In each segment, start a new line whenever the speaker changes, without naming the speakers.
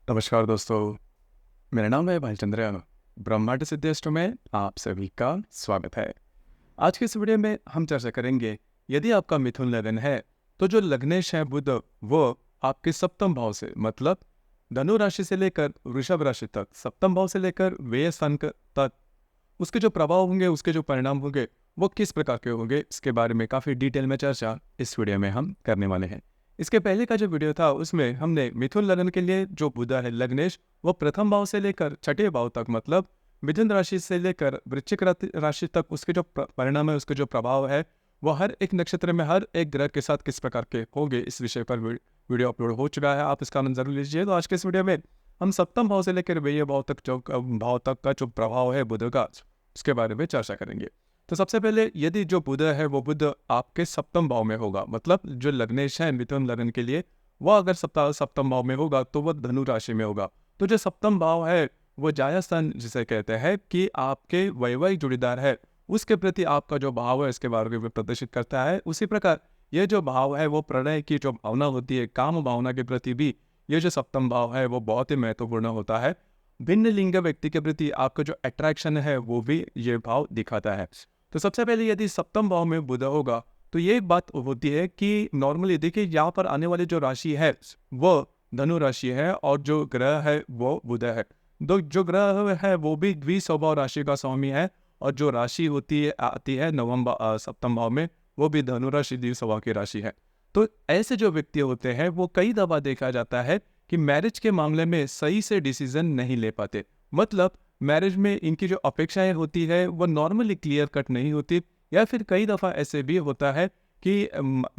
नमस्कार दोस्तों, मेरा नाम है भालचंद्र। ब्रह्मांड सिद्धेष्ट में आप सभी का स्वागत है। आज के इस वीडियो में हम चर्चा करेंगे, यदि आपका मिथुन लग्न है तो जो लग्नेश है बुध, वो आपके सप्तम भाव से मतलब धनु राशि से लेकर वृषभ राशि तक, सप्तम भाव से लेकर व्यय स्थान तक उसके जो प्रभाव होंगे, उसके जो परिणाम होंगे, वो किस प्रकार के होंगे, इसके बारे में काफ़ी डिटेल में चर्चा इस वीडियो में हम करने वाले हैं। इसके पहले का जो वीडियो था उसमें हमने मिथुन लग्न के लिए जो बुध है लग्नेश, वो प्रथम भाव से लेकर छठे भाव तक मतलब मिथुन राशि से लेकर वृश्चिक राशि तक उसके जो परिणाम है, उसके जो प्रभाव है, वो हर एक नक्षत्र में हर एक ग्रह के साथ किस प्रकार के होंगे, इस विषय पर वीडियो अपलोड हो चुका है। आप इसका आनंद जरूर लीजिए। तो आज के इस वीडियो में हम सप्तम भाव से लेकर व्यय भाव तक का जो प्रभाव है बुध का, उसके बारे में चर्चा करेंगे। तो सबसे पहले यदि जो बुध है वो बुध आपके सप्तम भाव में होगा, मतलब जो लग्नेश है मिथुन लग्न के लिए, वह अगर सप्तम भाव में होगा तो वह धनु राशि में होगा। तो जो सप्तम भाव है वो जाया स्थान जिसे कहते हैं कि आपके वैवाहिक जोड़ीदार है, उसके प्रति आपका जो भाव है इसके बारे में प्रदर्शित करता है। उसी प्रकार ये जो भाव है वो प्रणय की जो भावना होती है, काम भावना के प्रति भी ये जो सप्तम भाव है वो बहुत ही महत्वपूर्ण होता है। भिन्न लिंग व्यक्ति के प्रति आपका जो अट्रैक्शन है वो भी ये भाव दिखाता है। तो सबसे पहले यदि सप्तम भाव में बुध होगा तो ये बात होती है कि नॉर्मली देखिए यहाँ पर आने वाली जो राशि है वो धनु राशि है और जो ग्रह है वो बुध है। दो जो ग्रह है वो भी द्विस्वभाव राशि का स्वामी है और जो राशि होती है आती है सप्तम भाव में, वो भी धनु राशि द्विस्वभाव की राशि है। तो ऐसे जो व्यक्ति होते हैं वो कई दफा देखा जाता है कि मैरिज के मामले में सही से डिसीजन नहीं ले पाते, मतलब मैरिज में इनकी जो अपेक्षाएं होती है वो नॉर्मली क्लियर कट नहीं होती, या फिर कई दफ़ा ऐसे भी होता है कि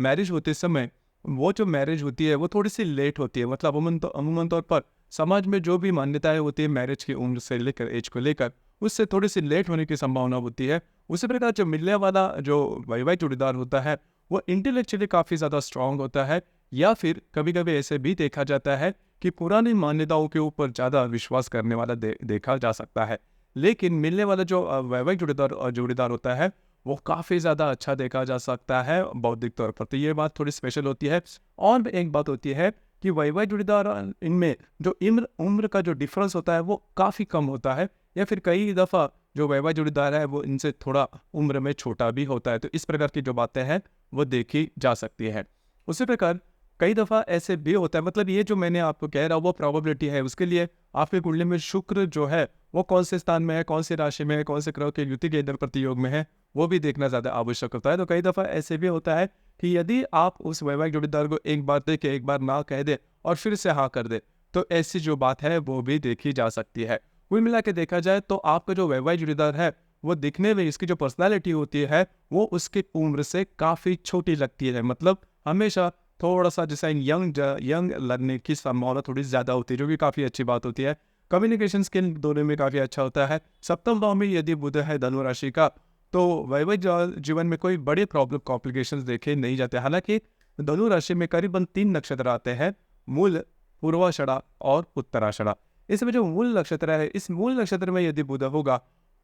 मैरिज होते समय वो जो मैरिज होती है वो थोड़ी सी लेट होती है। मतलब अमूमन तौर पर समाज में जो भी मान्यताएं होती है मैरिज की उम्र से लेकर एज को लेकर, उससे थोड़ी सी लेट होने की संभावना होती है। उसी प्रकार जो मिलने वाला जो वैवाहिक जोड़ीदार होता है वो इंटेलेक्चुअली काफ़ी ज़्यादा स्ट्रांग होता है, या फिर कभी कभी ऐसे भी देखा जाता है कि पुरानी मान्यताओं के ऊपर ज़्यादा विश्वास करने वाला देखा जा सकता है। लेकिन मिलने वाला जो वैवाहिक जोड़ीदार होता है वो काफ़ी ज़्यादा अच्छा देखा जा सकता है बौद्धिक तौर पर। तो ये बात थोड़ी स्पेशल होती है। और एक बात होती है कि वैवाहिक जोड़ीदार इनमें जो उम्र का जो डिफरेंस होता है वो काफ़ी कम होता है, या फिर कई दफ़ा जो वैवाहिक जोड़ीदार है वो इनसे थोड़ा उम्र में छोटा भी होता है। तो इस प्रकार की जो बातें हैं वो देखी जा सकती है। उसी प्रकार कई दफ़ा ऐसे भी होता है, मतलब ये जो मैंने आपको कह रहा हूँ वो प्रोबेबिलिटी है। उसके लिए आपके कुंडली में शुक्र जो है वो कौन से स्थान में है, कौन सी राशि में है, कौन से ग्रह के युति के अंदर प्रतियोग में है, वो भी देखना ज़्यादा आवश्यक होता है। तो कई दफ़ा ऐसे भी होता है कि यदि आप उस वैवाहिक जोड़ीदार को एक बार दे के एक बार ना कह दे और फिर से हाँ कर दे, तो ऐसी जो बात है वो भी देखी जा सकती है। कुल मिला के देखा जाए तो आपका जो वैवाहिक जोड़ीदार है वो दिखने में, इसकी जो पर्सनैलिटी होती है वो उसकी उम्र से काफ़ी छोटी लगती है। मतलब हमेशा थोड़ा सा जैसा यंग लगने की संभावना थोड़ी ज़्यादा होती है, जो कि काफ़ी अच्छी बात होती है। कम्युनिकेशन स्किल दोनों में काफ़ी अच्छा होता है। सप्तम भाव में यदि बुध है धनु राशि का, तो वैवाहिक जीवन में कोई बड़े प्रॉब्लम कॉम्प्लिकेशंस देखे नहीं जाते। हालांकि धनु राशि में करीबन 3 नक्षत्र आते हैं, मूल, पूर्वाषाढ़ा और उत्तराषाढ़ा। इसमें जो मूल नक्षत्र है, इस मूल नक्षत्र में यदि बुध होगा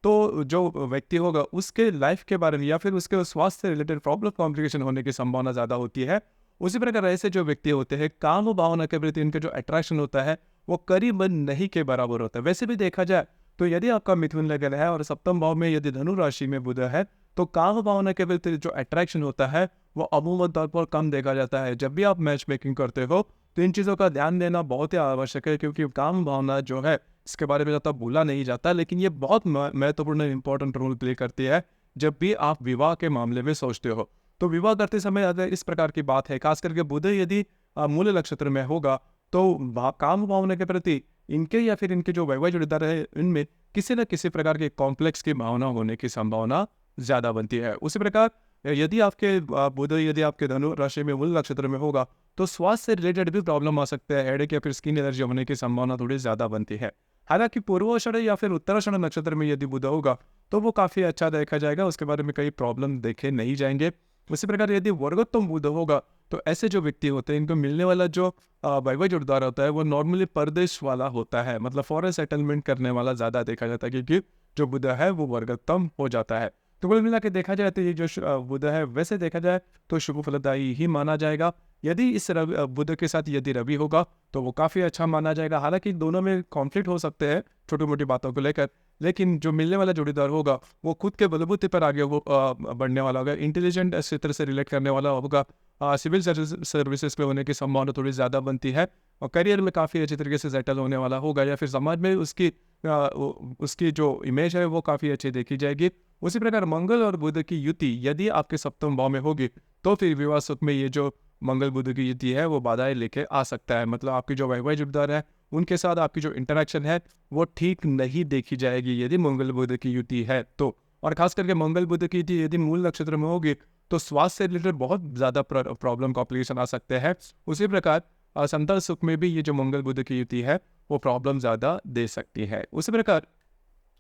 तो जो व्यक्ति होगा उसके लाइफ के बारे में या फिर उसके स्वास्थ्य से रिलेटेड प्रॉब्लम कॉम्प्लिकेशन होने की संभावना ज़्यादा होती है। उसी प्रकार ऐसे जो व्यक्ति होते हैं काम भावना के प्रति इनका जो अट्रैक्शन होता है वो करीबन नहीं के बराबर होता है। वैसे भी देखा जाए तो यदि आपका मिथुन लग्न है और सप्तम भाव में यदि धनु राशि में बुध है, तो काम भावना के प्रति जो अट्रैक्शन होता है वो अमूमन तौर पर कम देखा जाता है। जब भी आप मैच मेकिंग करते हो तो इन चीज़ों का ध्यान देना बहुत ही आवश्यक है, क्योंकि काम भावना जो है इसके बारे में ज़्यादा बोला नहीं जाता, लेकिन ये बहुत महत्वपूर्ण इंपॉर्टेंट रोल प्ले करती है जब भी आप विवाह के मामले में सोचते हो। तो विवाह करते समय अगर इस प्रकार की बात है, खास करके बुध यदि मूल नक्षत्र में होगा, तो काम भावना के प्रति इनके या फिर इनके जो वैवाहिक जोड़ीदार है इनमें किसी न किसी प्रकार के कॉम्प्लेक्स की भावना होने की संभावना ज़्यादा बनती है। उसी प्रकार यदि आपके बुध यदि आपके धनु राशि में मूल नक्षत्र में होगा तो स्वास्थ्य से रिलेटेड भी प्रॉब्लम आ सकते हैं, हेडेक या फिर स्किन एलर्जी होने की संभावना थोड़ी ज़्यादा बनती है। हालांकि पूर्वाषाढ़ या फिर उत्तराषाढ़ नक्षत्र में यदि बुध होगा तो वो काफ़ी अच्छा देखा जाएगा, उसके बारे में कई प्रॉब्लम देखे नहीं जाएंगे। उसी प्रकार यदि वर्गोत्तम बुध होगा तो ऐसे जो व्यक्ति होते हैं इनको मिलने वाला जो वैवाहिक जोड़ीदार होता है वो नॉर्मली परदेश वाला होता है, मतलब फॉरेन सेटलमेंट करने वाला ज़्यादा देखा जाता है, क्योंकि जो बुध है वो वर्गोत्तम हो जाता है। तो कुल मिला के देखा जाए तो ये जो बुध है वैसे देखा जाए तो शुभ फलदायी ही माना जाएगा। यदि इस बुध के साथ यदि रवि होगा तो वो काफ़ी अच्छा माना जाएगा। हालांकि दोनों में कॉन्फ्लिक्ट हो सकते हैं छोटी मोटी बातों को लेकर, लेकिन जो मिलने वाला जोड़ीदार होगा वो खुद के बलबूते पर आगे वो बढ़ने वाला होगा, इंटेलिजेंट क्षेत्र से रिलेट करने वाला होगा, सिविल सर्विसेज में होने की संभावना थोड़ी ज़्यादा बनती है, और करियर में काफ़ी अच्छी तरीके से सेटल होने वाला होगा, या फिर समाज में उसकी जो इमेज है वो काफ़ी अच्छी देखी जाएगी। उसी प्रकार मंगल और बुध की युति यदि आपके सप्तम भाव में होगी तो फिर विवाह सुख में ये जो मंगल बुध की युति है वो बाधाएं लेके आ सकता है। मतलब आपकी जो वैवाहिक जोड़ीदार है उनके साथ आपकी जो इंटरेक्शन है वो ठीक नहीं देखी जाएगी यदि मंगल बुध की युति है तो। और खास करके मंगल बुध की युति यदि मूल नक्षत्र में होगी तो स्वास्थ्य से रिलेटेड बहुत ज़्यादा प्रॉब्लम कॉम्प्लिकेशन आ सकते हैं। उसी प्रकार संतान सुख में भी ये जो मंगल बुध की युति है वो प्रॉब्लम ज़्यादा दे सकती है। उसी प्रकार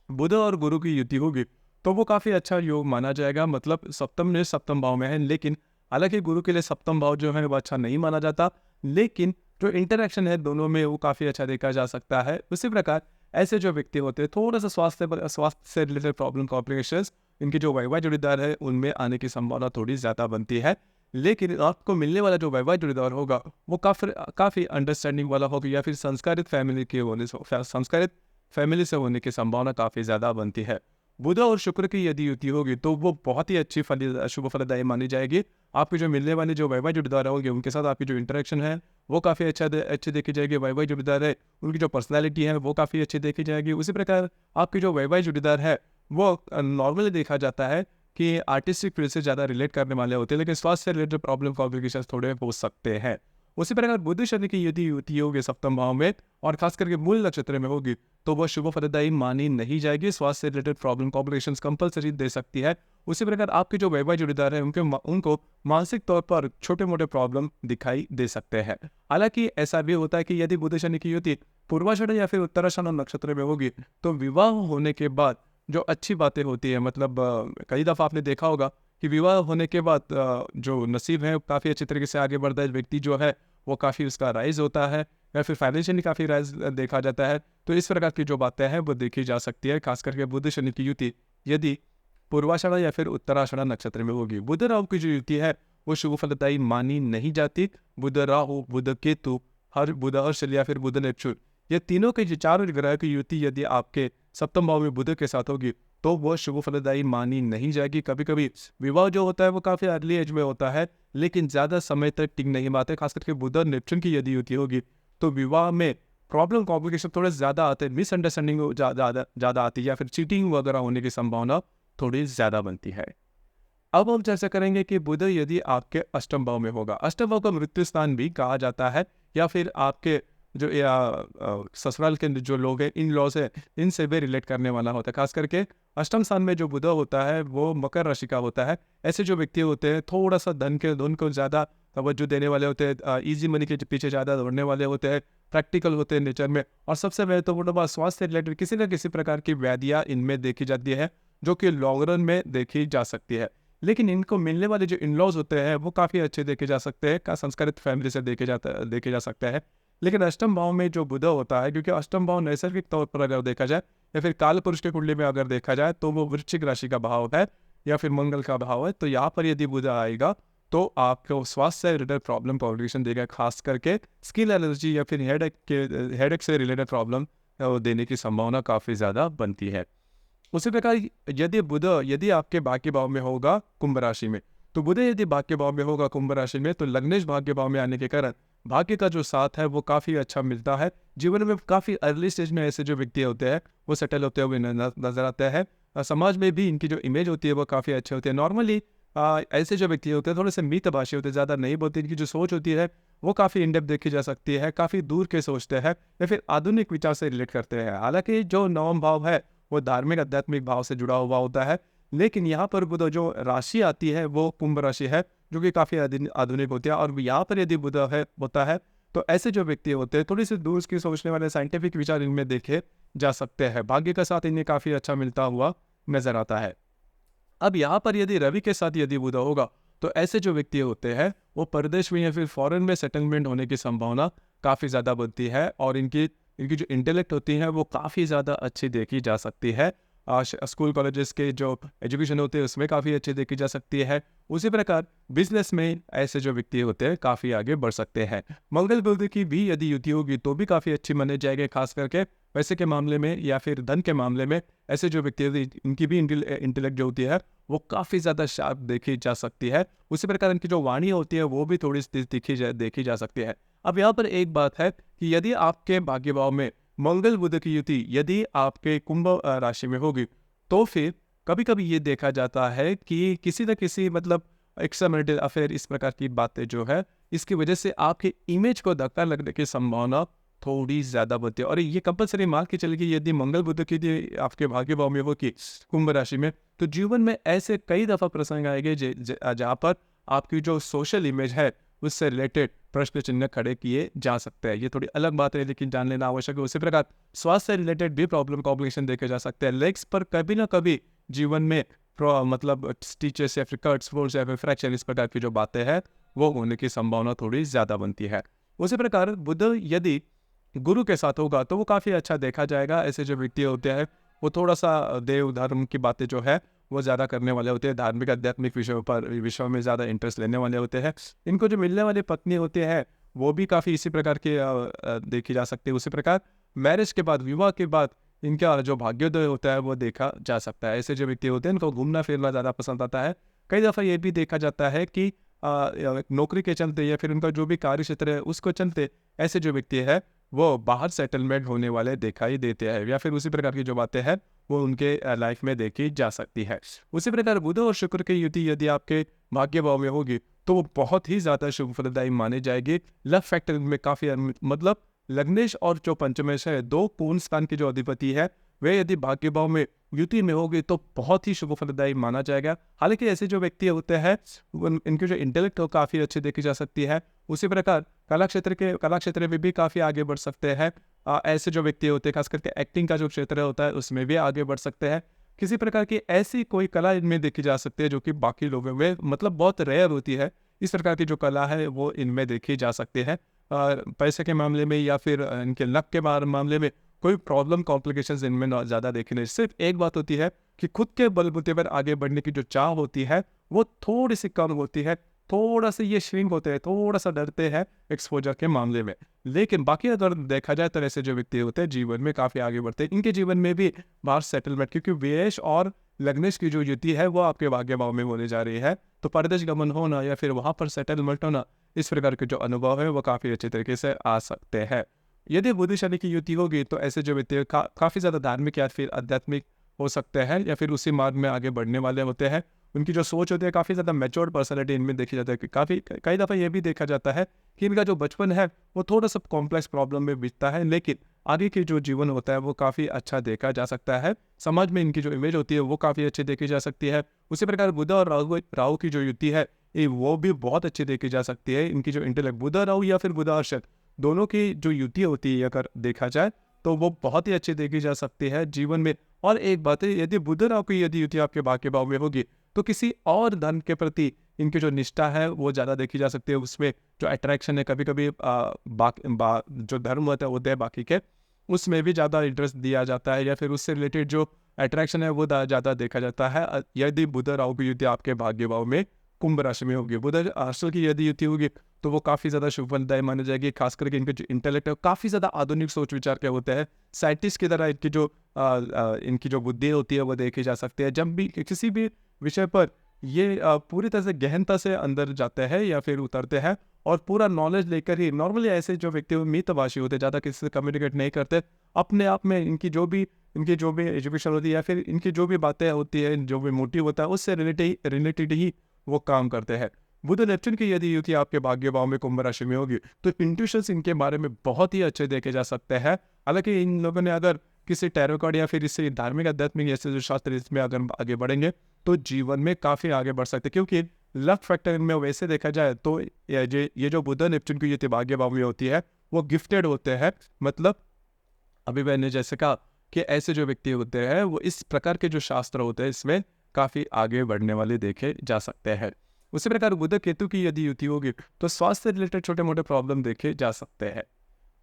बुध और गुरु की युति होगी तो वो काफ़ी अच्छा योग माना जाएगा। मतलब सप्तम भाव में है, लेकिन हालांकि गुरु के लिए सप्तम भाव जो है वो अच्छा नहीं माना जाता, लेकिन जो इंटरेक्शन है दोनों में वो काफ़ी अच्छा देखा जा सकता है। उसी प्रकार ऐसे जो व्यक्ति होते हैं थोड़ा सा स्वास्थ्य से रिलेटेड प्रॉब्लम कॉम्प्लिकेशंस इनके जो वैवाहिक जोड़ीदार है उनमें आने की संभावना थोड़ी ज़्यादा बनती है। लेकिन आपको मिलने वाला जो वैवाहिक जोड़ीदार होगा वो काफ़ी अंडरस्टैंडिंग वाला होगा, या फिर संस्कारित फैमिली से होने की संभावना काफ़ी ज़्यादा बनती है। बुध और शुक्र की यदि युति होगी तो वो बहुत ही अच्छी शुभ फलदायी मानी जाएगी। आपकी जो मिलने वाले जो वैवाहिक जोड़ीदार होंगे उनके साथ आपकी जो इंटरेक्शन है वो काफ़ी अच्छी देखी जाएगी। वैवाहिक जोड़ीदार है उनकी जो पर्सनैलिटी है वो काफ़ी अच्छी देखी जाएगी। उसी प्रकार आपकी जो वैवाहिक जोड़ीदार है वो नॉर्मली देखा जाता है कि आर्टिस्टिक फील्ड से ज़्यादा रिलेट करने वाले होते हैं, लेकिन स्वास्थ्य से रिलेटेड प्रॉब्लम कॉम्प्लिकेशन थोड़े हो सकते हैं। उसी प्रकार बुध शनि की यदि युति होगी सप्तम भाव में और खास करके मूल नक्षत्र में होगी तो वह शुभ फलदायी मानी नहीं जाएगी। स्वास्थ्य से रिलेटेड प्रॉब्लम कॉम्प्लिकेशंस कंपलसरी दे सकती है। उसी प्रकार आपके जो वैवाहिक जोड़ीदार है उनको मानसिक तौर पर छोटे मोटे प्रॉब्लम दिखाई दे सकते हैं। हालांकि ऐसा भी होता है कि यदि बुध शनि की युति पूर्वाषाढ़ या फिर उत्तराषाढ़ नक्षत्र में होगी तो विवाह होने के बाद जो अच्छी बातें होती है, मतलब कई दफ़ा आपने देखा होगा कि विवाह होने के बाद जो नसीब है काफ़ी अच्छी तरीके से आगे बढ़ता है, व्यक्ति जो है वो काफ़ी उसका राइज होता है, या फिर फाइनेंशियली काफ़ी राइज देखा जाता है। तो इस प्रकार की जो बातें हैं वो देखी जा सकती है, खास करके बुध शनि की युति यदि पूर्वाषाढ़ या फिर उत्तराषाढ़ नक्षत्र में होगी। बुध राहु की जो युति है वो शुभ फलदायी मानी नहीं जाती। बुध राहु, बुध केतु, बुध हर्षल या फिर बुध नेपच्यून, ये तीनों के जो चारों ग्रह की युति यदि आपके सप्तम भाव में बुध के साथ होगी तो वो शुभ फलदायी मानी नहीं जाएगी। कभी कभी विवाह जो होता है वो काफ़ी अर्ली एज में होता है, लेकिन ज़्यादा समय तक टिक नहीं पाते। खास करके बुध और नेपच्यून की यदि युति होगी तो विवाह में प्रॉब्लम कॉम्प्लिकेशन थोड़े ज़्यादा आते हैं, मिसअंडरस्टैंडिंग ज़्यादा आती है, या फिर चीटिंग वगैरह होने की संभावना थोड़ी ज़्यादा बनती है। अब हम चर्चा करेंगे कि बुध यदि आपके अष्टम भाव में होगा। अष्टम भाव का मृत्यु स्थान भी कहा जाता है, या फिर आपके जो ससुराल के जो लोग हैं, इन लॉज है, इनसे भी रिलेट करने वाला होता है। खास करके अष्टम स्थान में जो बुध होता है वो मकर राशि का होता है। ऐसे जो व्यक्ति होते हैं थोड़ा सा धन को ज़्यादा तवज्जो देने वाले होते हैं, ईजी मनी के पीछे ज़्यादा दौड़ने वाले होते हैं, प्रैक्टिकल होते हैं नेचर में, और सबसे महत्वपूर्ण बात स्वास्थ्य से रिलेटेड किसी न किसी प्रकार की व्याधियाँ इनमें देखी जाती है जो कि लॉन्ग रन में देखी जा सकती है। लेकिन इनको मिलने वाले जो इन लॉज होते हैं वो काफ़ी अच्छे देखे जा सकते हैं, का संस्कारित फैमिली से देखे जा सकते हैं। लेकिन अष्टम भाव में जो बुध होता है, क्योंकि अष्टम भाव नैसर्गिक तौर पर अगर देखा जाए या फिर काल पुरुष के कुंडली में अगर देखा जाए तो वो वृश्चिक राशि का भाव है या फिर मंगल का भाव है, तो यहाँ पर यदि बुध आएगा तो आपको स्वास्थ्य से रिलेटेड प्रॉब्लम कॉम्प्लिकेशन देगा। खास करके स्किन एलर्जी या फिर हेडेक से रिलेटेड प्रॉब्लम देने की संभावना काफ़ी ज़्यादा बनती है। उसी प्रकार यदि बुध यदि आपके भाग्य भाव में होगा कुंभ राशि में, तो बुध यदि भाग्य भाव में होगा कुंभ राशि में तो लग्नेश भाग्य भाव में आने के कारण भाग्य का जो साथ है वो काफ़ी अच्छा मिलता है। जीवन में काफ़ी अर्ली स्टेज में ऐसे जो व्यक्ति होते हैं वो सेटल होते हुए नजर आते हैं। समाज में भी इनकी जो इमेज होती है वो काफ़ी अच्छी होती है। नॉर्मली ऐसे जो व्यक्ति होते हैं थोड़े से मितभाषी होते हैं, ज़्यादा नहीं बोलते, इनकी जो सोच होती है वो काफ़ी इनडेप्थ देखी जा सकती है, काफ़ी दूर के सोचते हैं या फिर आधुनिक विचार से रिलेट करते हैं। हालांकि जो नवम भाव है वो धार्मिक आध्यात्मिक भाव से जुड़ा हुआ होता है, लेकिन यहाँ पर बुध जो राशि आती है वो कुंभ राशि है जो कि काफ़ी आधुनिक होती है। और यहाँ पर यदि बुध होता है तो ऐसे जो व्यक्ति होते हैं थोड़ी सी दूर की सोचने वाले साइंटिफिक विचार इनमें देखे जा सकते हैं। भाग्य का साथ इन्हें काफ़ी अच्छा मिलता हुआ नजर आता है। अब यहाँ पर यदि रवि के साथ यदि बुध होगा तो ऐसे जो व्यक्ति होते हैं वो परदेश में या फिर फॉरेन में सेटलमेंट होने की संभावना काफ़ी ज़्यादा बनती है, और इनकी जो इंटेलेक्ट होती है वो काफ़ी ज़्यादा अच्छी देखी जा सकती है। स्कूल कॉलेजेस के जो एजुकेशन होते हैं उसमें काफ़ी अच्छी देखी जा सकती है। उसी प्रकार बिजनेस में ऐसे जो व्यक्ति होते हैं काफ़ी आगे बढ़ सकते हैं। मंगल बुध की भी यदि युति होगी तो भी काफ़ी अच्छी माने जाएगी, खास करके पैसे के मामले में या फिर धन के मामले में। ऐसे जो व्यक्ति होते हैं इनकी भी इंटेलेक्ट जो होती है वो काफ़ी ज़्यादा शार्प देखी जा सकती है। उसी प्रकार इनकी जो वाणी होती है वो भी थोड़ी सी देखी जा सकती है। अब यहाँ पर एक बात है कि यदि आपके भाग्य भाव में मंगल बुध की युति यदि आपके कुंभ राशि में होगी तो फिर कभी कभी ये देखा जाता है कि किसी न किसी मतलब एक्स्ट्रा मैरिटल अफेयर इस प्रकार की बातें जो है इसकी वजह से आपके इमेज को धक्का लगने की संभावना थोड़ी ज्यादा बढ़ती है। और ये कंपलसरी मान के चलेगी यदि मंगल बुध की यदि आपके भाग्य भाव में हो कि कुंभ राशि में, तो जीवन में ऐसे कई दफा प्रसंग आएंगे जहाँ पर आपकी जो सोशल इमेज है उससे रिलेटेड प्रश्न चिन्ह खड़े किए जा सकते हैं। ये थोड़ी अलग बात है लेकिन जान लेना आवश्यक है। उसी प्रकार स्वास्थ्य से रिलेटेड भी प्रॉब्लम कॉम्प्लिकेशन देखे जा सकते हैं। लेग्स पर कभी ना कभी जीवन में मतलब स्टिचेस या फिर कट्स वोल्स या फिर फ्रैक्चर इस प्रकार की जो बातें हैं वो होने की संभावना थोड़ी ज्यादा बनती है। उसी प्रकार बुध यदि गुरु के साथ होगा तो वो काफी अच्छा देखा जाएगा। ऐसे जो व्यक्ति होते हैं वो थोड़ा सा देव धर्म की बातें जो है वो ज़्यादा करने वाले होते हैं, धार्मिक आध्यात्मिक विषयों में ज़्यादा इंटरेस्ट लेने वाले होते हैं। इनको जो मिलने वाली पत्नी होती है वो भी काफ़ी इसी प्रकार की देखी जा सकती है। उसी प्रकार मैरिज के बाद, विवाह के बाद इनका जो भाग्योदय होता है वो देखा जा सकता है। ऐसे जो व्यक्ति होते हैं इनको घूमना फिरना ज़्यादा पसंद आता है। कई दफ़ा ये भी देखा जाता है कि नौकरी के चलते या फिर उनका जो भी कार्य क्षेत्र है उसको चलते ऐसे जो व्यक्ति है वो बाहर सेटलमेंट होने वाले दिखाई देते हैं, या फिर उसी प्रकार की जो बातें हैं वो उनके लाइफ में देखी जा सकती है। उसी प्रकार बुध और शुक्र की युति यदि आपके भाग्य भाव में होगी तो वो बहुत ही ज्यादा शुभ फलदायी मानी जाएगी। लव फैक्टर में काफी मतलब लग्नेश और जो पंचमेश है, दो पूर्ण स्थान के जो अधिपति है वे यदि भाग्य भाव में युति में होगी तो बहुत ही शुभ फलदायी माना जाएगा। हालांकि ऐसे जो व्यक्ति होते हैं इनके जो इंटेलेक्ट हो काफी अच्छी देखी जा सकती है। उसी प्रकार कला क्षेत्र में भी काफी आगे बढ़ सकते हैं। ऐसे जो व्यक्ति होते हैं खास करके एक्टिंग का जो क्षेत्र होता है उसमें भी आगे बढ़ सकते हैं। किसी प्रकार की ऐसी कोई कला इनमें देखी जा सकती है जो कि बाकी लोगों में मतलब बहुत रेयर होती है। इस प्रकार की जो कला है वो इनमें देखी जा सकती है। पैसे के मामले में या फिर इनके लक के मामले में कोई प्रॉब्लम कॉम्प्लिकेशंस इनमें ज़्यादा देखी नहीं। सिर्फ एक बात होती है कि खुद के बलबूते पर आगे बढ़ने की जो चाह होती है वो थोड़ी सी कम होती है। थोड़ा सा ये श्रिंक होते हैं, थोड़ा सा डरते हैं एक्सपोजर के मामले में। लेकिन बाकी अगर देखा जाए तो ऐसे जो व्यक्ति होते हैं जीवन में काफ़ी आगे बढ़ते हैं। इनके जीवन में भी बाहर सेटलमेंट, क्योंकि व्ययश और लग्नेश की जो युति है वो आपके भाग्य भाव में होने जा रही है, तो परदेश गमन होना या फिर वहाँ पर सेटलमेंट होना इस प्रकार के जो अनुभव है वो काफ़ी अच्छे तरीके से आ सकते हैं। यदि बुध शनि की युति होगी तो ऐसे जो व्यक्ति काफ़ी ज़्यादा धार्मिक या फिर आध्यात्मिक हो सकते हैं या फिर उसी मार्ग में आगे बढ़ने वाले होते हैं। उनकी जो सोच होती है काफ़ी ज़्यादा मैच्योर्ड पर्सनैलिटी इनमें देखी जाती है। कि कई दफ़ा ये भी देखा जाता है कि इनका जो बचपन है वो थोड़ा सा कॉम्प्लेक्स प्रॉब्लम में बीतता है, लेकिन आगे की जो जीवन होता है वो काफ़ी अच्छा देखा जा सकता है। समाज में इनकी जो इमेज होती है वो काफ़ी अच्छी देखी जा सकती है। उसी प्रकार बुध और राहु की जो युति है वो भी बहुत अच्छी देखी जा सकती है। इनकी जो इंटेलेक्ट बुध राहु या फिर बुध और शनि दोनों की जो युति होती है अगर देखा जाए तो वो बहुत ही अच्छी देखी जा सकती है जीवन में। और एक बात है, यदि बुध राहु की यदि युति आपके भाग्य भाव में होगी तो किसी और धन के प्रति इनकी जो निष्ठा है वो ज़्यादा देखी जा सकती है। उसमें जो अट्रैक्शन है कभी कभी जो धर्म होते हैं बाकी के उसमें भी ज़्यादा इंटरेस्ट दिया जाता है या फिर उससे रिलेटेड जो अट्रैक्शन है वो ज़्यादा देखा जाता है यदि बुध राहु की युति आपके भाग्य भाव में कुंभ राशि में होगी। बुध अश्ल की यदि युति होगी तो वो काफ़ी ज़्यादा शुभ फलदायी मानी जाएगी। खास करके इनके जो इंटेलेक्ट है काफ़ी ज़्यादा आधुनिक सोच विचार के होते हैं। साइंटिस्ट की तरह इनकी जो बुद्धि होती है वो देखी जा सकती है। जब भी किसी भी विषय पर ये पूरी तरह से गहनता से अंदर जाते हैं या फिर उतरते हैं और पूरा नॉलेज लेकर ही, नॉर्मली ऐसे जो व्यक्ति मितभाषी होते हैं, ज़्यादा किसी से कम्युनिकेट नहीं करते, अपने आप में इनकी जो भी एजुकेशन होती है या फिर इनकी जो भी बातें होती है, जो भी मोटिव होता है उससे रिलेटेड ही वो काम करते हैं। बुध नेपच्यून की यदि युति आपके भाग्य भाव में कुंभ राशि में होगी तो इंट्यूशंस इनके बारे में बहुत ही अच्छे देखे जा सकते हैं। हालांकि इन लोगों ने अगर किसी टैरो कार्ड या फिर इससे धार्मिक आध्यात्मिक ऐसे जो शास्त्र इसमें अगर आगे बढ़ेंगे तो जीवन में काफ़ी आगे बढ़ सकते हैं, क्योंकि लक फैक्टर इनमें वैसे देखा जाए तो ये जो बुध नेपच्यून की युति भाग्य भाव में होती है वो गिफ्टेड होते हैं। मतलब अभी मैंने जैसे कहा कि ऐसे जो व्यक्ति होते हैं वो इस प्रकार के जो शास्त्र होते हैं इसमें काफ़ी आगे बढ़ने वाले देखे जा सकते हैं। उसी प्रकार बुध केतु की यदि युति होगी तो स्वास्थ्य रिलेटेड छोटे मोटे प्रॉब्लम देखे जा सकते हैं।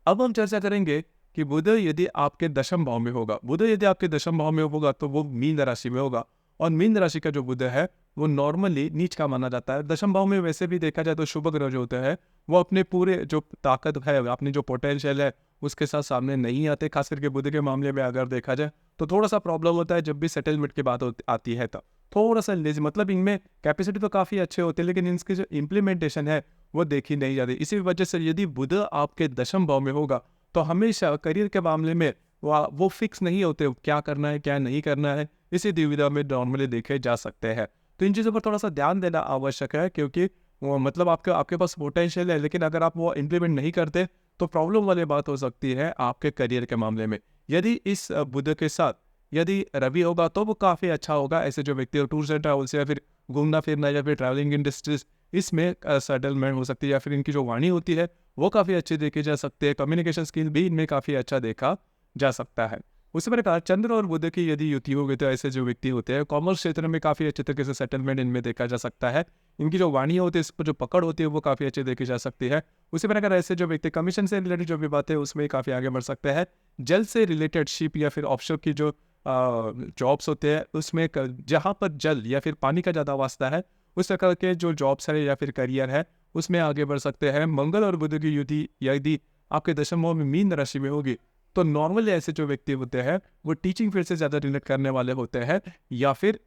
अब हम चर्चा करेंगे कि बुध यदि आपके दशम भाव में होगा, बुध यदि आपके दशम भाव में होगा तो वो मीन राशि में होगा, और मीन राशि का जो बुध है वो नॉर्मली नीच का माना जाता है। दशम भाव में वैसे भी देखा जाए तो शुभ ग्रह जो होते हैं वो अपने पूरे जो ताकत है, अपनी जो पोटेंशियल है उसके साथ सामने नहीं आते। खास करके बुध के मामले में अगर देखा जाए तो थोड़ा सा प्रॉब्लम होता है जब भी सेटलमेंट की बात आती है, तब थोड़ा सा लेजी, मतलब इनमें कैपेसिटी तो काफ़ी अच्छे होते हैं लेकिन इनकी जो इम्प्लीमेंटेशन है वो देखी नहीं जाती। इसी वजह से यदि बुध आपके दशम भाव में होगा तो हमेशा करियर के मामले में वो फिक्स नहीं होते, क्या करना है क्या नहीं करना है, इसी दुविधा में नॉर्मली देखे जा सकते हैं। तो इन चीज़ों पर थोड़ा सा ध्यान देना आवश्यक है, क्योंकि वो मतलब आपके पास पोटेंशियल है लेकिन अगर आप वो इम्प्लीमेंट नहीं करते तो प्रॉब्लम वाली बात हो सकती है आपके करियर के मामले में। यदि इस बुध के साथ यदि रवि होगा तो वो काफ़ी अच्छा होगा। ऐसे जो व्यक्ति टूर्स एंड ट्रैवल्स या फिर घूमना फिरना या फिर ट्रैवलिंग इंडस्ट्रीज, इसमें सेटलमेंट हो सकती है, या फिर इनकी जो वाणी होती है वो काफ़ी अच्छी देखी जा सकती है। कम्युनिकेशन स्किल भी इनमें काफ़ी अच्छा देखा जा सकता है। उसी प्रकार चंद्र और बुध की यदि युति होगी तो ऐसे जो व्यक्ति होते हैं कॉमर्स क्षेत्र में काफ़ी अच्छे तरीके से सेटलमेंट इनमें देखा जा सकता है। इनकी जो वाणी होती है, इस पर जो पकड़ होती है वो काफ़ी अच्छी देखी जा सकती है। उसी प्रकार ऐसे जो व्यक्ति कमीशन से रिलेटेड जो भी बातें उसमें काफ़ी आगे बढ़ सकते हैं। जल से रिलेटेड शिप या फिर ऑफशोर की जो जॉब्स होते हैं उसमें जहाँ पर जल या फिर पानी का ज़्यादा वास्ता है उस प्रकार के जो जॉब्स है या फिर करियर है उसमें आगे बढ़ सकते हैं। मंगल और बुध की युति यदि आपके दशम भाव में मीन राशि में होगी तो नॉर्मली ऐसे जो व्यक्ति होते हैं वो टीचिंग फील्ड से ज़्यादा रिलेट करने वाले होते हैं, या फिर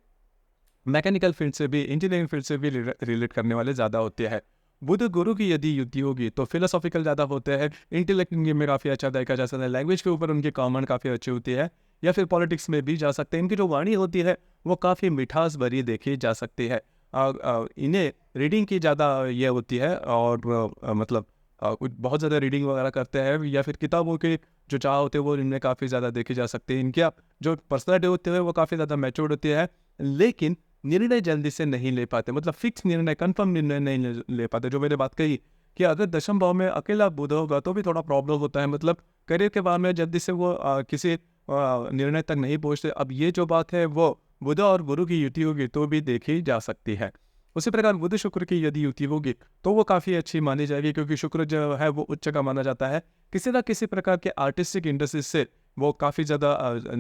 मैकेनिकल फील्ड से भी, इंजीनियरिंग फील्ड से भी रिलेट करने वाले ज़्यादा होते हैं। बुध गुरु की यदि युति होगी तो फिलोसॉफिकल ज़्यादा होते हैं, इंटेलेक्ट में काफ़ी अच्छा देखा जा सकता है, लैंग्वेज के ऊपर उनकी कॉमन काफ़ी अच्छी होती है, या फिर पॉलिटिक्स में भी जा सकते हैं। इनकी जो वाणी होती है वो काफ़ी मिठास भरी देखी जा सकती है। इन्हें रीडिंग की ज़्यादा ये होती है, और मतलब बहुत ज़्यादा रीडिंग वगैरह करते हैं, या फिर किताबों के जो चाह होते हैं वो इनमें काफ़ी ज़्यादा देखी जा सकती है। इनकी जो पर्सनैलिटी होती है वो काफ़ी ज़्यादा मैच्योर्ड होती है, लेकिन निर्णय जल्दी से नहीं ले पाते, मतलब फिक्स निर्णय, कंफर्म निर्णय नहीं ले पाते। जो मैंने बात कही कि अगर दशम भाव में अकेला बुध होगा तो भी थोड़ा प्रॉब्लम होता है, मतलब करियर के बारे में जल्दी से वो किसी निर्णय तक नहीं पहुँचते। अब ये जो बात है वो बुध और गुरु की युति होगी तो भी देखी जा सकती है। उसी प्रकार बुध शुक्र की यदि युति होगी तो वो काफ़ी अच्छी मानी जाएगी, क्योंकि शुक्र जो है वो उच्च का माना जाता है। किसी ना किसी प्रकार के आर्टिस्टिक इंडस्ट्री से वो काफ़ी ज़्यादा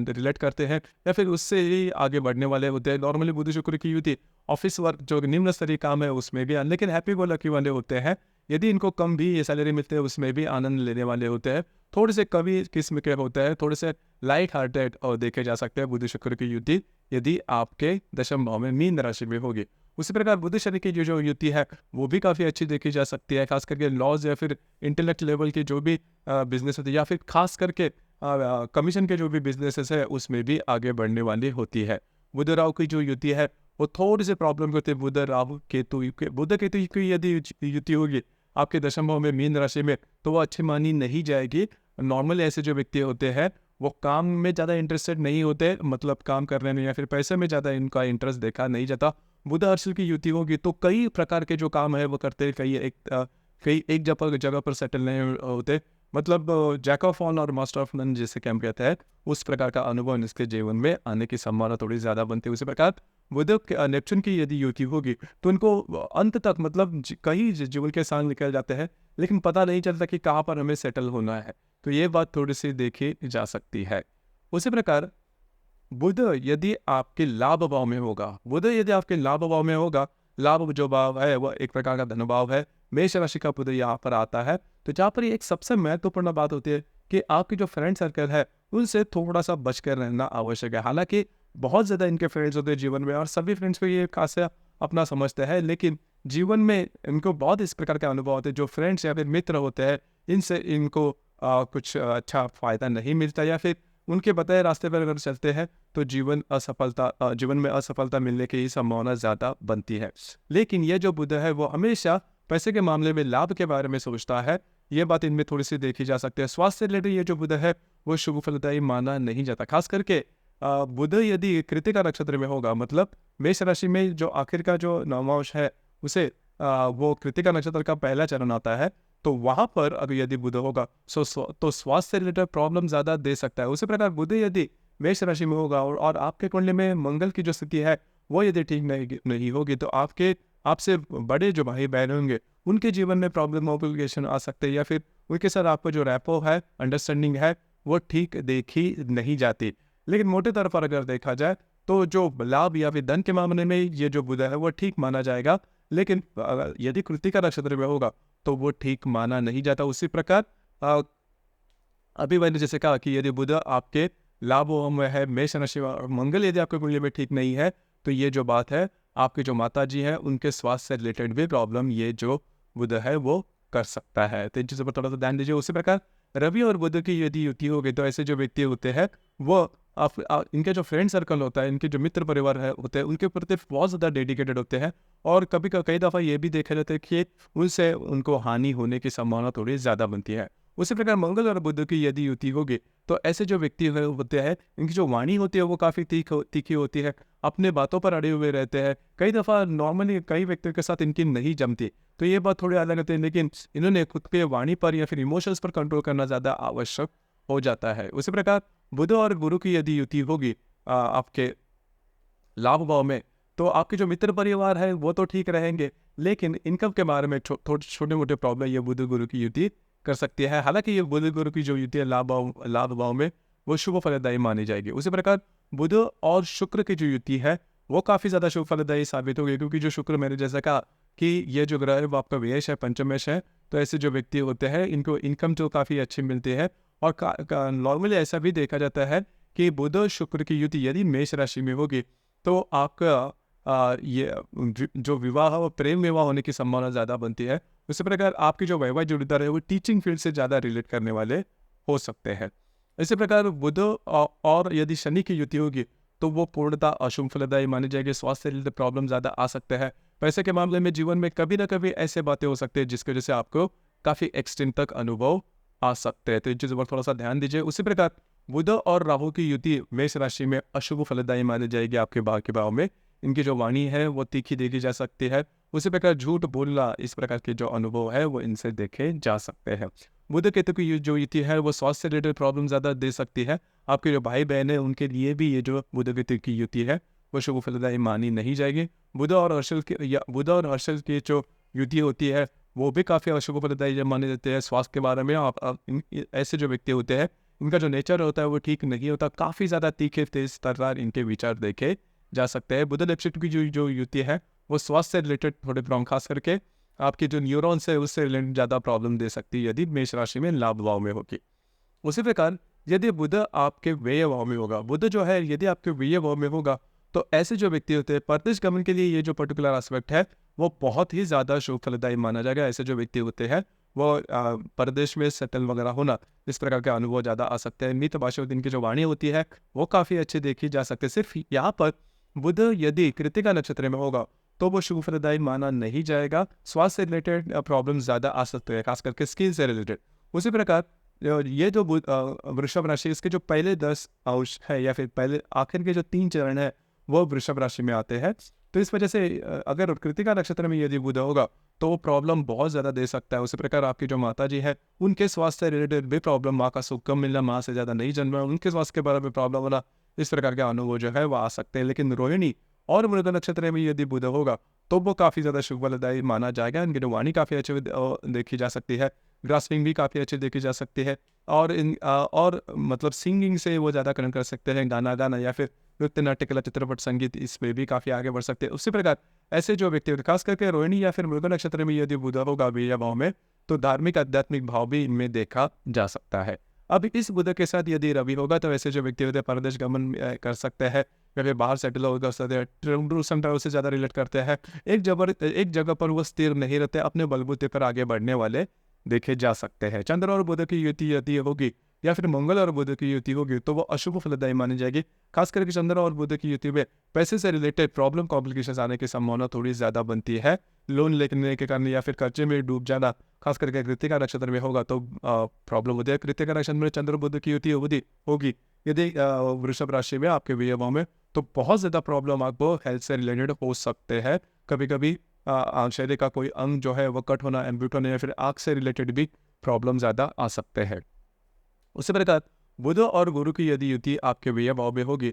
रिलेट करते हैं, या फिर उससे ही आगे बढ़ने वाले होते हैं। नॉर्मली बुध शुक्र की युति ऑफिस वर्क जो निम्न स्तरीय काम है उसमें भी, लेकिन हैप्पी गो लकी वाले होते हैं। यदि इनको कम भी ये सैलरी मिलते हैं उसमें भी आनंद लेने वाले होते हैं। थोड़े से कवि किस्म के होते हैं, थोड़े से लाइट हार्टेड और देखे जा सकते हैं बुध शुक्र की युति यदि आपके दशम भाव में मीन राशि में होगी। उसी प्रकार बुध शनि की जो युति है वो भी काफ़ी अच्छी देखी जा सकती है, खास करके लॉज या फिर इंटेलेक्ट लेवल की जो भी बिजनेस होती है, या फिर खास करके कमीशन के जो भी बिजनेसेस है उसमें भी आगे बढ़ने वाली होती है। बुध राहु की जो युति है वो थोड़ी सी प्रॉब्लम होती है। बुध राहु केतु बुध केतु की यदि युति होगी आपके दशम भाव में मीन राशि में तो वो अच्छी मानी नहीं जाएगी। नॉर्मली ऐसे जो व्यक्ति होते हैं वो काम में ज़्यादा इंटरेस्टेड नहीं होते, मतलब काम करने में या फिर पैसे में ज़्यादा इनका इंटरेस्ट देखा नहीं जाता। बुध हर्षल की युति होगी तो कई प्रकार के जो काम है वो करते, कई एक जगह पर सेटल नहीं होते, मतलब जैक ऑफ ऑल और मास्टर ऑफ नन जिसे हम कहते हैं, उस प्रकार का अनुभव इसके जीवन में आने की संभावना थोड़ी ज़्यादा बनती है। उसी प्रकार बुध नेपच्यून की यदि युति होगी तो इनको अंत तक, मतलब कई जीवन के साल निकल जाते हैं लेकिन पता नहीं चलता कि कहाँ पर हमें सेटल होना है, तो ये बात थोड़ी सी देखी जा सकती है। उसी प्रकार बुध यदि आपके लाभ भाव में होगा, बुध यदि आपके लाभ भाव में होगा, लाभ जो भाव है वह एक प्रकार का धन भाव है, मेष राशि का बुध यहाँ पर आता है, तो जहाँ पर एक सबसे महत्वपूर्ण बात होती है कि आपकी जो फ्रेंड सर्कल है उनसे थोड़ा सा बचकर रहना आवश्यक है। हालांकि बहुत ज़्यादा इनके फ्रेंड्स होते हैं जीवन में और सभी फ्रेंड्स को ये खासा अपना समझते हैं, लेकिन जीवन में इनको बहुत इस प्रकार के अनुभव होते हैं। जो फ्रेंड्स या फिर मित्र होते हैं इनसे इनको कुछ अच्छा फ़ायदा नहीं मिलता, या फिर उनके बताए रास्ते पर अगर चलते हैं तो जीवन में असफलता मिलने की संभावना ज़्यादा बनती है। लेकिन ये जो बुध है वो हमेशा पैसे के मामले में लाभ के बारे में सोचता है, ये बात इनमें थोड़ी सी देखी जा सकती है। स्वास्थ्य से रिलेटेड ये जो बुध है वो शुभ फलदायी माना नहीं जाता, खास करके बुध यदि कृतिका नक्षत्र में होगा, मतलब मेष राशि में जो आखिर का जो नवमांश है उसे वो कृतिका नक्षत्र का पहला चरण आता है, तो वहां पर अगर यदि बुध होगा तो स्वास्थ्य से रिलेटेड प्रॉब्लम ज़्यादा दे सकता है। उसी प्रकार बुध यदि मेष राशि में होगा और आपके कुंडली में मंगल की जो स्थिति है वो यदि ठीक नहीं होगी तो आपसे बड़े जो भाई बहन होंगे उनके जीवन में प्रॉब्लम कॉम्प्लिकेशन आ सकते हैं, या फिर उनके साथ आपको जो रैपो है, अंडरस्टैंडिंग है, वो ठीक देखी नहीं जाती। लेकिन मोटे तौर पर अगर देखा जाए तो जो लाभ या फिर धन के मामले में ये जो बुध है वो ठीक माना जाएगा, लेकिन यदि कृत्तिका नक्षत्र में होगा तो वो ठीक माना नहीं जाता। उसी प्रकार अ, अभी मैंने जैसे कहा कि यदि बुध आपके लाभों में है, मेष राशि और मंगल यदि आपके कुंडली में ठीक नहीं है, तो ये जो बात है आपके जो माता जी हैं उनके स्वास्थ्य से रिलेटेड भी प्रॉब्लम ये जो बुध है वो कर सकता है। तो इन चीज़ों पर थोड़ा सा ध्यान दीजिए। उसी प्रकार रवि और बुध की यदि युति हो गई तो ऐसे जो व्यक्ति होते हैं वो इनके जो फ्रेंड सर्कल होता है, इनके जो मित्र परिवार है होते हैं, उनके प्रति बहुत ज़्यादा डेडिकेटेड होते हैं। और कभी कई दफ़ा ये भी देखा जाता है कि उनसे उनको हानि होने की संभावना थोड़ी ज़्यादा बनती है। उसी प्रकार मंगल और बुध की यदि युति होगी तो ऐसे जो व्यक्ति होते हैं, इनकी जो वाणी होती है वो काफ़ी तीखी होती है, अपने बातों पर अड़े हुए रहते हैं। कई दफ़ा नॉर्मली कई व्यक्तियों के साथ इनकी नहीं जमती, तो ये बात थोड़ी अलग होती है, लेकिन इन्होंने खुद के वाणी पर या फिर इमोशंस पर कंट्रोल करना ज़्यादा आवश्यक हो जाता है। उसी प्रकार बुध और गुरु की यदि युति होगी आपके लाभ भाव में, तो आपके जो मित्र परिवार है वो तो ठीक रहेंगे, लेकिन इनकम के बारे में छोटे मोटे प्रॉब्लम ये बुध गुरु की युति कर सकती है। हालांकि ये बुध गुरु की जो युति है लाभ भाव में वो शुभ फलदायी मानी जाएगी। उसी प्रकार बुध और शुक्र की जो युति है वो काफ़ी ज़्यादा शुभ फलदायी साबित होगी, क्योंकि जो शुक्र मैंने जैसा कहा कि ये जो ग्रह है वो आपका व्ययश है, पंचमेश है, तो ऐसे जो व्यक्ति होते हैं इनको इनकम जो काफ़ी अच्छी मिलती है। और नॉर्मली ऐसा भी देखा जाता है कि बुध और शुक्र की युति यदि मेष राशि में होगी तो आपका जो विवाह और प्रेम विवाह होने की संभावना ज़्यादा बनती है। उसी प्रकार आपकी जो वैवाहिक जोड़ीदार है वो टीचिंग फील्ड से ज़्यादा रिलेट करने वाले हो सकते हैं। इसी प्रकार बुध और यदि शनि की युति होगी तो वो पूर्णतः अशुभ फलदायी मानी जाएगी। स्वास्थ्य से रिलेटेड प्रॉब्लम ज़्यादा आ सकते हैं। पैसे के मामले में जीवन में कभी ना कभी ऐसे बातें हो सकती है जिसकी वजह से आपको काफ़ी एक्सटेंट तक अनुभव आ सकते हैं, तो इन चीज़ों पर थोड़ा सा ध्यान दीजिए। उसी प्रकार बुध और राहु की युति मेष राशि में अशुभ फलदायी मानी जाएगी। आपके भाव के भाव में इनकी जो वाणी है वो तीखी देखी जा सकती है। उसी प्रकार झूठ बोलना, इस प्रकार के जो अनुभव है वो इनसे देखे जा सकते हैं। बुध केतु की जो युति है वो स्वास्थ्य से रिलेटेड प्रॉब्लम ज़्यादा दे सकती है। आपके जो भाई बहन है उनके लिए भी ये जो बुध केतु की युति है वो शुभ फलदायी मानी नहीं जाएगी। बुध और हर्षल की जो युति होती है वो भी काफ़ी अशुभ फलदायी माने जाते हैं। स्वास्थ्य के बारे में ऐसे जो व्यक्ति होते हैं इनका जो नेचर होता है वो ठीक नहीं होता, काफ़ी ज़्यादा तीखे तेज तर्रार इनके विचार देखे जा सकते हैं। बुध नक्षत्र की जो युति है वो स्वास्थ्य से रिलेटेड थोड़े प्रॉब्लम, खास करके आपके जो न्यूरॉन्स है उससे रिलेटेड ज़्यादा प्रॉब्लम दे सकती है यदि मेष राशि में लाभ भाव में होगी। उसी प्रकार यदि बुध आपके व्यय भाव में होगा, बुध जो है यदि आपके व्यय भाव में होगा तो ऐसे जो व्यक्ति होते हैं परदेश गमन के लिए ये जो पर्टिकुलर एस्पेक्ट है वो बहुत ही ज़्यादा शुभ फलदायी माना जाएगा। ऐसे जो व्यक्ति होते हैं वो परदेश में सेटल वगैरह होना, इस प्रकार के अनुभव ज़्यादा आ सकते हैं। मित भाषा दिन की जो वाणी होती है वो काफ़ी अच्छी देखी जा सकती है। सिर्फ यहाँ पर बुध यदि कृत्तिका नक्षत्र में होगा तो वो शुभ फलदायी माना नहीं जाएगा। स्वास्थ्य से रिलेटेड प्रॉब्लम ज़्यादा आ सकते हैं, खास करके स्किन से रिलेटेड। उसी प्रकार ये जो वृषभ राशि, इसके जो पहले 10 अंश है या फिर पहले आखिर के जो 3 चरण है वो वृषभ राशि में आते हैं। तो इस वजह से अगर कृत्तिका नक्षत्र में यदि बुध होगा तो वो प्रॉब्लम बहुत ज़्यादा दे सकता है। उसी प्रकार आपकी जो माता जी है उनके स्वास्थ्य से रिलेटेड भी प्रॉब्लम, माँ का सुख कम मिलना, माँ से ज़्यादा नहीं जन्मना, उनके स्वास्थ्य के बारे में प्रॉब्लम होना, इस प्रकार के अनुभव जो है वो आ सकते हैं। लेकिन रोहिणी और मृग नक्षत्र में यदि बुध होगा तो वो काफ़ी ज़्यादा शुभ फलदायी माना जाएगा। इनकी जो वाणी काफ़ी अच्छी देखी जा सकती है, ग्रास्पिंग भी काफ़ी अच्छी देखी जा सकती है, और मतलब सिंगिंग से वो ज़्यादा कनेक्ट कर सकते हैं। गाना या फिर नृत्य, नाट्य कला, चित्रपट, संगीत, इसमें भी काफ़ी आगे बढ़ सकते हैं। उसी प्रकार ऐसे जो व्यक्ति खास करके रोहिणी या फिर मृग नक्षत्र में यदि बुध होगा व्यय भाव में तो धार्मिक आध्यात्मिक भाव भी इनमें देखा जा सकता है। अब इस बुध के साथ यदि रवि होगा तो ऐसे जो व्यक्ति होते हैं परदेश गमन कर सकते हैं या फिर बाहर सेटल हो कर सकते हैं, रूल्स एंड ट्रैवल से ज़्यादा रिलेट करते हैं। एक जगह पर वो स्थिर नहीं रहते, अपने बलबूते पर आगे बढ़ने वाले देखे जा सकते हैं। चंद्र और बुध की युति यदि होगी या फिर मंगल और बुध की युति होगी तो वो अशुभ फलदायी मानी जाएगी। खास करके चंद्र और बुध की युति में पैसे से रिलेटेड प्रॉब्लम, कॉम्प्लिकेशन आने की संभावना थोड़ी ज़्यादा बनती है। लोन लेने के कारण या फिर कर्जे में डूब जाना, खास करके कृत्तिका नक्षत्र में होगा तो प्रॉब्लम होती है। कृत्तिका नक्षत्र में चंद्र बुध की युति होगी यदि वृषभ राशि में आपके व्यय भाव में तो बहुत ज़्यादा प्रॉब्लम आपको हेल्थ से रिलेटेड हो सकते हैं। कभी कभी शरीर का कोई अंग जो है वो कट होना, एम्ब्यूट होना या फिर आँख से रिलेटेड भी प्रॉब्लम ज़्यादा आ सकते हैं। उसी प्रकार बुध और गुरु की यदि युति आपके व्यय भाव में होगी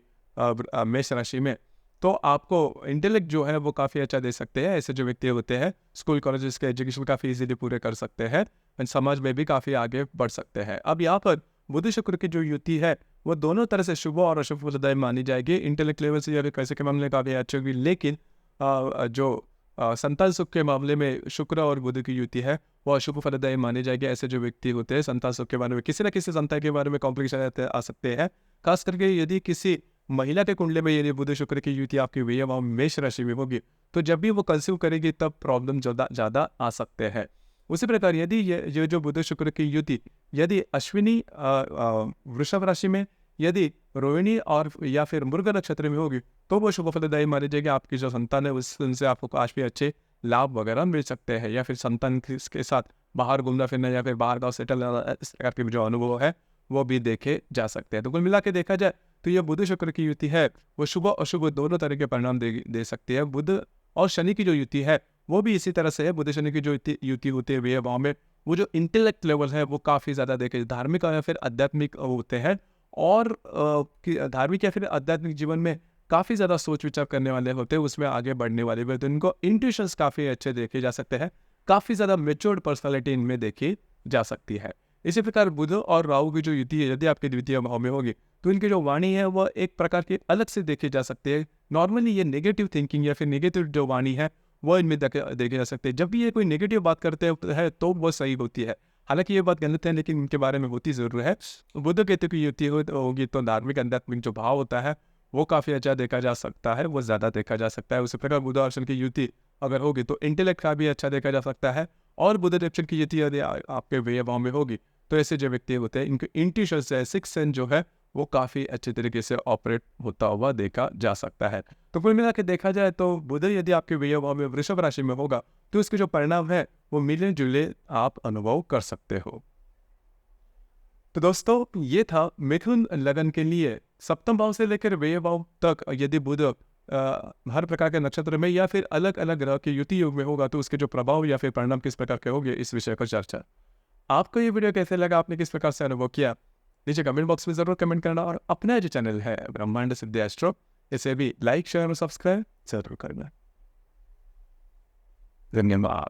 मेष राशि में तो आपको इंटेलेक्ट जो है वो काफ़ी अच्छा दे सकते हैं। ऐसे जो व्यक्ति होते हैं स्कूल कॉलेजेस के एजुकेशन काफ़ी इजीली पूरे कर सकते हैं, समाज में भी काफ़ी आगे बढ़ सकते हैं। अब यहाँ पर बुध शुक्र की जो युति है वो दोनों तरह से शुभ और अशुभ फलदायी मानी जाएगी। इंटेलेक्ट लेवल से या फिर पैसे के मामले में काफ़ी अच्छी होगी, लेकिन जो संतान सुख के मामले में शुक्र और बुध की युति है वो अशुभ फलदायी मानी जाएगी। ऐसे जो व्यक्ति होते हैं संतान सुख के बारे में किसी न किसी संतान के बारे में कॉम्प्लिकेशन आ सकते हैं। खास करके यदि किसी महिला के कुंडले में यदि बुध शुक्र की युति आपकी व्यय भाव मेष राशि में होगी तो जब भी वो कंसीव करेगी तब प्रॉब्लम ज़्यादा आ सकते हैं। उसी प्रकार यदि ये जो बुध शुक्र की युति यदि अश्विनी वृषभ राशि में, यदि रोहिणी और या फिर मृग नक्षत्र में होगी तो वो शुभ फलदायी मानी जाएगी। आपकी जो संतान है उससे आपको काफी अच्छे लाभ वगैरह मिल सकते हैं, या फिर संतान के साथ बाहर घूमना फिरना या फिर बाहर गाँव सेटल इस प्रकार के जो अनुभव है वो भी देखे जा सकते हैं। तो कुल मिला के देखा जाए तो ये बुध शुक्र की युति है वो शुभ अशुभ दोनों तरह के परिणाम दे सकती है। बुध और शनि की जो युति है वो भी इसी तरह से है। बुध शनि की जो युति होती है व्यय भाव में वो जो इंटेलेक्ट लेवल है वो काफ़ी ज़्यादा देखे धार्मिक या फिर आध्यात्मिक होते हैं, और धार्मिक या फिर आध्यात्मिक जीवन में काफ़ी ज़्यादा सोच विचार करने वाले होते हैं, उसमें आगे बढ़ने वाले भी होते हैं। इनको इंट्यूशंस काफ़ी अच्छे देखे जा सकते हैं, काफ़ी ज़्यादा मेच्योर्ड पर्सनालिटी इनमें देखी जा सकती है। इसी प्रकार बुध और राहु की जो युति है यदि आपके द्वितीय भाव में होगी तो इनकी जो वाणी है वह एक प्रकार की अलग से देखी जा सकती है। नॉर्मली ये नेगेटिव थिंकिंग या फिर नेगेटिव जो वाणी है वो इनमें देखे जा सकते हैं। जब भी ये कोई नेगेटिव बात करते हैं तो वो सही होती है, हालांकि ये बात गलत है लेकिन इनके बारे में होती ज़रूर है। बुध केतु की युति होगी तो धार्मिक आध्यात्मिक जो भाव होता है वो काफ़ी अच्छा देखा जा सकता है, वो ज़्यादा देखा जा सकता है। उसी प्रकार बुध और शनि की युति अगर होगी तो इंटेलेक्ट का भी अच्छा देखा जा सकता है, और बुध दक्षिण की युति यदि आपके व्यय भाव में होगी तो ऐसे जो व्यक्ति होते हैं इनके इंट्यूशन से सिक्स सेंस जो है वो काफ़ी अच्छे तरीके से ऑपरेट होता हुआ देखा जा सकता है। तो कुल मिला के देखा जाए तो बुध यदि आपके व्यय भाव में वृषभ राशि में होगा तो इसके जो परिणाम है वो मिले जुले आप अनुभव कर सकते हो। तो दोस्तों ये था मिथुन लगन के लिए सप्तम भाव से लेकर व्यय भाव तक यदि बुध हर प्रकार के नक्षत्र में या फिर अलग अलग ग्रह के युति योग में होगा तो उसके जो प्रभाव या फिर परिणाम किस प्रकार के होंगे इस विषय पर चर्चा। आपको ये वीडियो कैसे लगा, आपने किस प्रकार से अनुभव किया, नीचे कमेंट बॉक्स में जरूर कमेंट करना, और अपना जो चैनल है ब्रह्मांड सिद्धि एस्ट्रो इसे भी लाइक शेयर और सब्सक्राइब जरूर करना। धन्यवाद।